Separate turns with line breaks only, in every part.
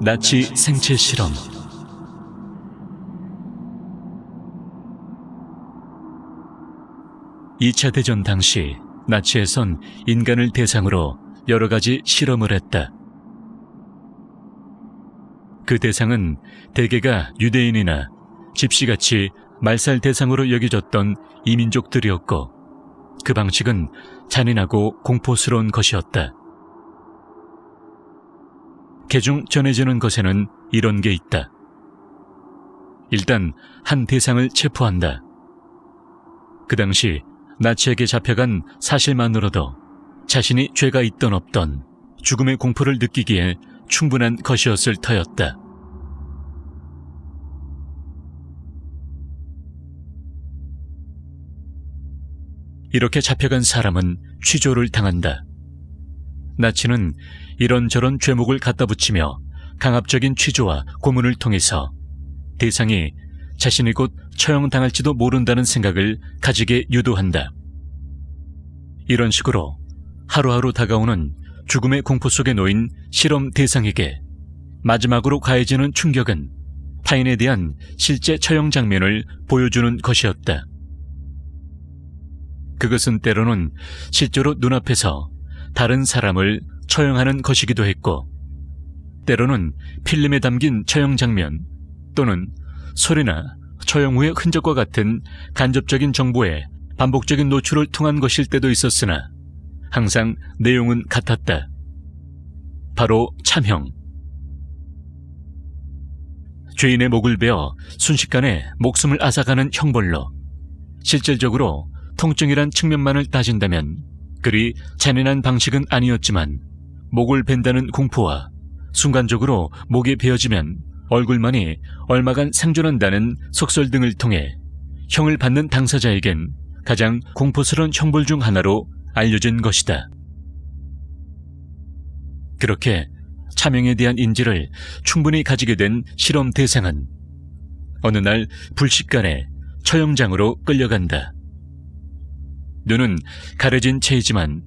나치 생체 실험. (2차) 대전 당시 나치에선 인간을 대상으로 여러 가지 실험을 했다. 그 대상은 대개가 유대인이나 집시같이 말살 대상으로 여겨졌던 이민족들이었고, 그 방식은 잔인하고 공포스러운 것이었다. 개중 전해지는 것에는 이런 게 있다. 일단 한 대상을 체포한다. 그 당시 나치에게 잡혀간 사실만으로도 자신이 죄가 있던 없던 죽음의 공포를 느끼기에 충분한 것이었을 터였다. 이렇게 잡혀간 사람은 취조를 당한다. 나치는 이런저런 죄목을 갖다 붙이며 강압적인 취조와 고문을 통해서 대상이 자신이 곧 처형당할지도 모른다는 생각을 가지게 유도한다. 이런 식으로 하루하루 다가오는 죽음의 공포 속에 놓인 실험 대상에게 마지막으로 가해지는 충격은 타인에 대한 실제 처형 장면을 보여주는 것이었다. 그것은 때로는 실제로 눈앞에서 다른 사람을 처형하는 것이기도 했고, 때로는 필름에 담긴 처형 장면 또는 소리나 처형 후의 흔적과 같은 간접적인 정보의 반복적인 노출을 통한 것일 때도 있었으나 항상 내용은 같았다. 바로 참형. 죄인의 목을 베어 순식간에 목숨을 앗아가는 형벌로 실질적으로 통증이란 측면만을 따진다면 그리 잔인한 방식은 아니었지만, 목을 벤다는 공포와 순간적으로 목이 베어지면 얼굴만이 얼마간 생존한다는 속설 등을 통해 형을 받는 당사자에겐 가장 공포스러운 형벌 중 하나로 알려진 것이다. 그렇게 참형에 대한 인지를 충분히 가지게 된 실험 대상은 어느 날 불식간에 처형장으로 끌려간다. 눈은 가려진 채이지만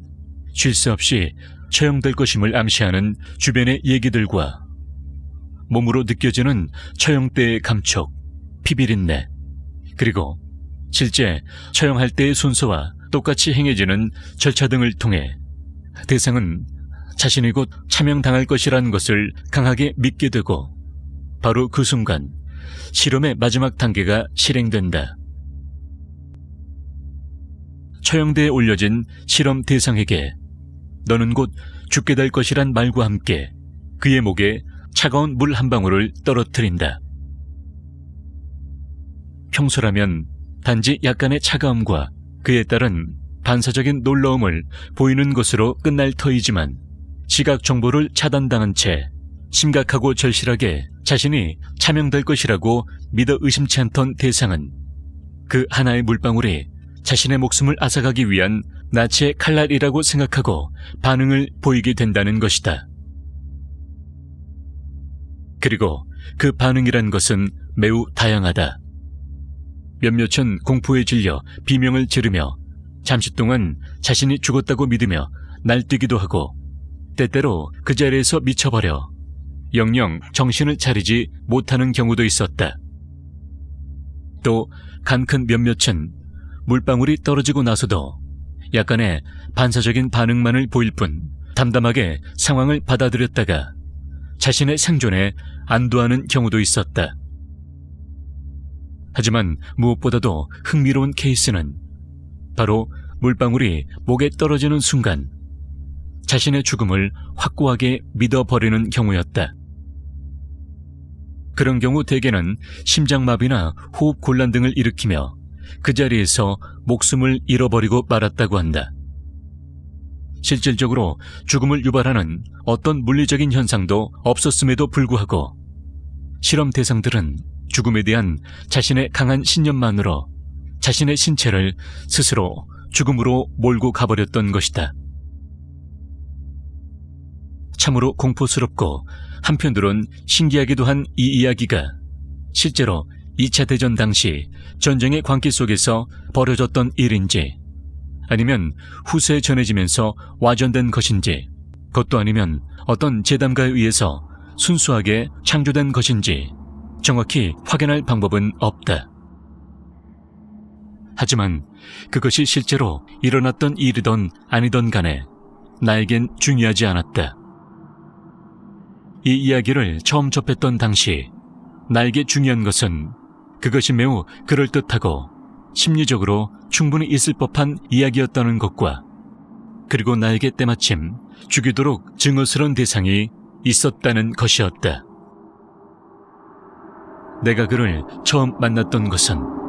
쉴 새 없이 처형될 것임을 암시하는 주변의 얘기들과 몸으로 느껴지는 처형 때의 감촉, 피비린내, 그리고 실제 처형할 때의 순서와 똑같이 행해지는 절차 등을 통해 대상은 자신이 곧 참형당할 것이라는 것을 강하게 믿게 되고, 바로 그 순간 실험의 마지막 단계가 실행된다. 처형대에 올려진 실험 대상에게 너는 곧 죽게 될 것이란 말과 함께 그의 목에 차가운 물 한 방울을 떨어뜨린다. 평소라면 단지 약간의 차가움과 그에 따른 반사적인 놀라움을 보이는 것으로 끝날 터이지만, 시각 정보를 차단당한 채 심각하고 절실하게 자신이 참형될 것이라고 믿어 의심치 않던 대상은 그 하나의 물방울이 자신의 목숨을 앗아가기 위한 나치의 칼날이라고 생각하고 반응을 보이게 된다는 것이다. 그리고 그 반응이란 것은 매우 다양하다. 몇몇은 공포에 질려 비명을 지르며 잠시 동안 자신이 죽었다고 믿으며 날뛰기도 하고, 때때로 그 자리에서 미쳐버려 영영 정신을 차리지 못하는 경우도 있었다. 또 간큰 몇몇은 물방울이 떨어지고 나서도 약간의 반사적인 반응만을 보일 뿐 담담하게 상황을 받아들였다가 자신의 생존에 안도하는 경우도 있었다. 하지만 무엇보다도 흥미로운 케이스는 바로 물방울이 목에 떨어지는 순간 자신의 죽음을 확고하게 믿어버리는 경우였다. 그런 경우 대개는 심장마비나 호흡곤란 등을 일으키며 그 자리에서 목숨을 잃어버리고 말았다고 한다. 실질적으로 죽음을 유발하는 어떤 물리적인 현상도 없었음에도 불구하고 실험 대상들은 죽음에 대한 자신의 강한 신념만으로 자신의 신체를 스스로 죽음으로 몰고 가버렸던 것이다. 참으로 공포스럽고 한편으론 신기하기도 한 이 이야기가 실제로 2차 대전 당시 전쟁의 광기 속에서 벌어졌던 일인지, 아니면 후세에 전해지면서 와전된 것인지, 그것도 아니면 어떤 재담가에 의해서 순수하게 창조된 것인지 정확히 확인할 방법은 없다. 하지만 그것이 실제로 일어났던 일이든 아니든 간에 나에겐 중요하지 않았다. 이 이야기를 처음 접했던 당시 나에게 중요한 것은 그것이 매우 그럴듯하고 심리적으로 충분히 있을 법한 이야기였다는 것과 그리고 나에게 때마침 죽이도록 증오스러운 대상이 있었다는 것이었다. 내가 그를 처음 만났던 것은